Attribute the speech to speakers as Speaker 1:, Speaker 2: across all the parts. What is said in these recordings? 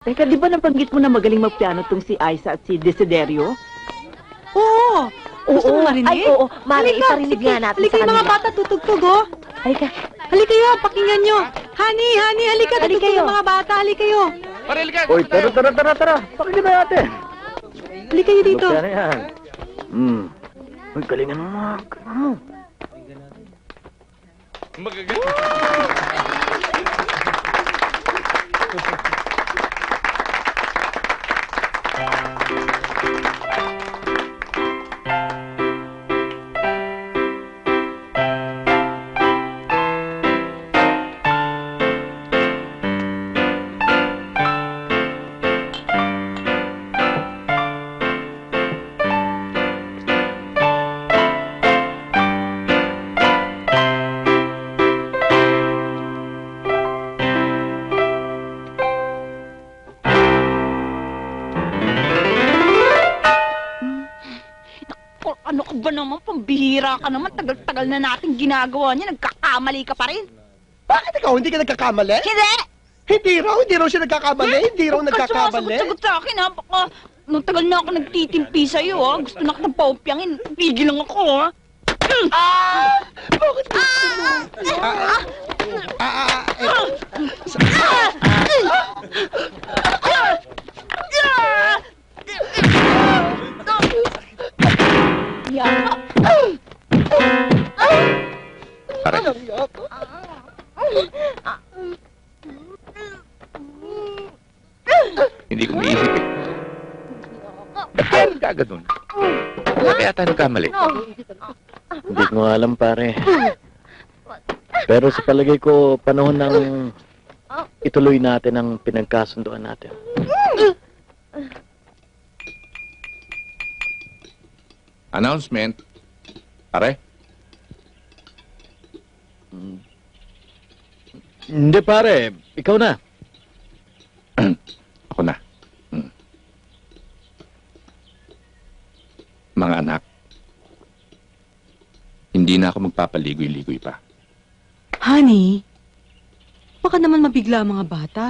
Speaker 1: Teka, di ba nabanggit mo na magaling magpiano tong si Aiza at si Desiderio?
Speaker 2: Oo! Gusto mo marinig?
Speaker 3: Ay, oo. Mari,
Speaker 2: Halika,
Speaker 3: iparinig
Speaker 2: sige.
Speaker 3: nga natin
Speaker 2: Halika
Speaker 3: sa
Speaker 2: yung mga
Speaker 3: kanila.
Speaker 2: bata, tutugtog, oh.
Speaker 3: Halika.
Speaker 2: Halika kayo, pakinggan nyo. Honey, halika,
Speaker 3: Halika
Speaker 2: tutugtog
Speaker 3: kayo.
Speaker 2: yung mga bata, halika kayo.
Speaker 4: Oy, tara. Pakinggan na natin.
Speaker 2: Halika kayo dito.
Speaker 4: Magpiano yan. Uy, galingan mo mga.
Speaker 5: Ano ka ba naman? Pambihira ka naman. Tagal-tagal na natin ginagawa niya. Nagkakamali ka pa rin.
Speaker 6: Bakit ikaw hindi ka nagkakamali?
Speaker 5: Hindi!
Speaker 6: Hindi raw siya nagkakamali. Hindi raw nagkakamali.
Speaker 5: Sagot sa akin, ha? Baka nung tagal na ako nagtitimpi sa'yo, ha? Gusto na kitang paupyangin. Pigil lang ako, ha?
Speaker 6: Bakit gusto mo?
Speaker 4: Pare, hindi ko maiisip eh. Ba't kaya kagad nun? Wala kaya tayo nagkamali?
Speaker 7: Hindi ko nga alam, pare. Pero sa palagay ko, panahon ng ituloy natin ang pinagkasunduan natin.
Speaker 4: Announcement. Pare,
Speaker 7: Hindi, pare. Ikaw na.
Speaker 4: ako na. Mga anak, hindi na ako magpapaligoy-ligoy pa.
Speaker 2: Honey, baka naman mabigla ang mga bata.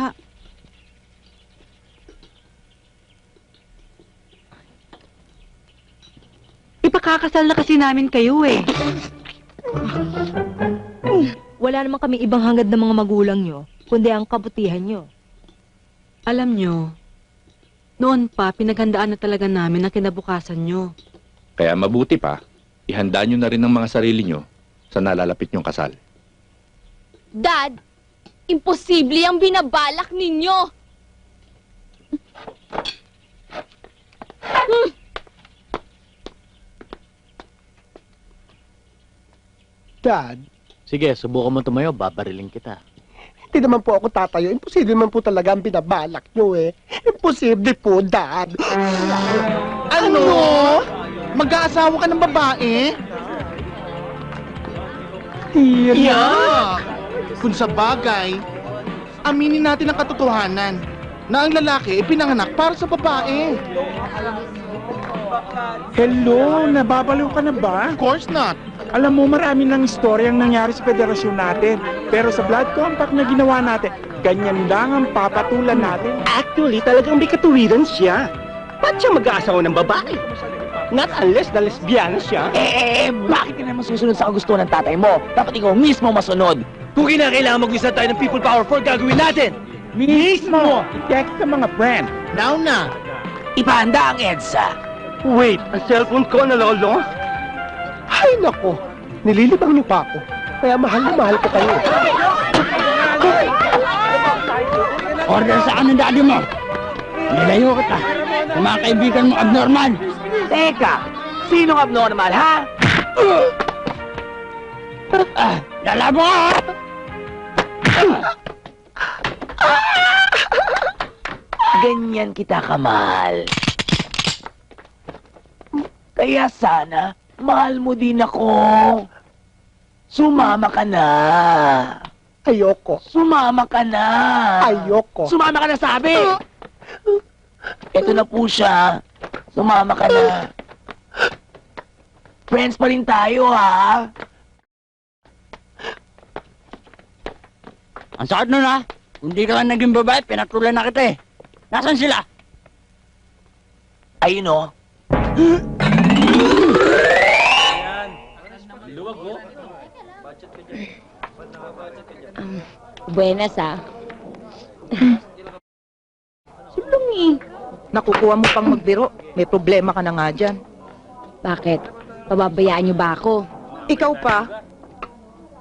Speaker 2: Ipakakasal na kasi namin kayo, eh.
Speaker 3: Wala naman kami ibang hangad ng mga magulang nyo, kundi ang kabutihan nyo.
Speaker 2: Alam nyo, noon pa, pinaghandaan na talaga namin ang kinabukasan nyo.
Speaker 4: Kaya mabuti pa, ihanda nyo na rin ang mga sarili nyo sa nalalapit nyong kasal.
Speaker 8: Dad, imposible ang binabalak ninyo.
Speaker 6: Dad,
Speaker 7: Sige, subukan mo tumayo, babariling kita.
Speaker 6: hindi naman po ako tatayo. Imposible man po talaga ang binabalak nyo eh. Imposible po, Dad.
Speaker 9: Ano? Mag-aasawa ka ng babae? Yeah! Kung sa bagay, aminin natin ang katotohanan na ang lalaki ay pinanganak para sa babae.
Speaker 10: Hello, nababaliw ka na ba?
Speaker 9: Of course not.
Speaker 10: Alam mo, marami ng istorya ang nangyari sa federasyon natin. Pero sa blood compact na ginawa natin, ganyan lang ang papatulan natin.
Speaker 6: Actually, talagang may katuwiran siya. Ba't siya mag-aasawa ng babae? Not unless na lesbiana siya.
Speaker 11: Bakit ka naman susunod sa kagustuhan ng tatay mo? Dapat ikaw mismo masunod.
Speaker 6: Kung kinakailangan mag-isa tayo ng people power for gagawin natin.
Speaker 10: Mismo! I-text sa mga friend.
Speaker 9: Now na.
Speaker 11: Ipahanda ang EDSA.
Speaker 6: Wait, ang cellphone ko na lolo? Ay, nako. Nililibang niyo pa ako. Kaya mahal na mahal ko kayo.
Speaker 11: Order sa ng daddy mo. Nilayo kita. Sa mga kaibigan mo abnormal. Teka, sinong abnormal, ha? Lalabo ka! Ganyan kita kamahal. Kaya sana, mahal mo din ako. Sumama ka na.
Speaker 6: Ayoko.
Speaker 11: Sumama ka na.
Speaker 6: Ayoko.
Speaker 11: Sumama ka na, sabi. Ito na po siya. Sumama ka na. Friends pa rin tayo, ha? Ang sakit nun, ha? Kung di ka lang naging babae, pinatulan na kita, eh. Nasaan sila?
Speaker 12: Ayun o.
Speaker 8: Buenas,
Speaker 1: Silungi. Nakukuha mo pang magbiro. May problema ka na nga dyan.
Speaker 8: Bakit? Pababayaan niyo ba ako?
Speaker 1: Ikaw pa.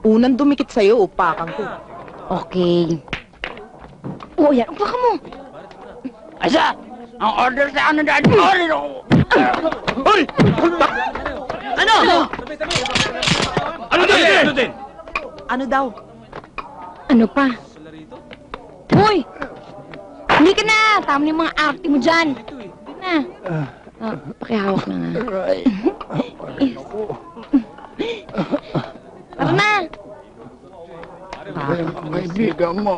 Speaker 1: Unang dumikit sa'yo, upakan ko.
Speaker 8: Okay. Oh, yan. Upa ka mo.
Speaker 11: Asa? Ang order sa ano dad? Order ako!
Speaker 6: Hoy!
Speaker 11: Ano?
Speaker 6: Ano din?
Speaker 1: Ano daw?
Speaker 8: Ano pa? Hoy! Hindi ka na! Tama na yung mga arte mo dyan. Hindi na. Pakihawak na nga. Tara na!
Speaker 11: Kaibigan mo.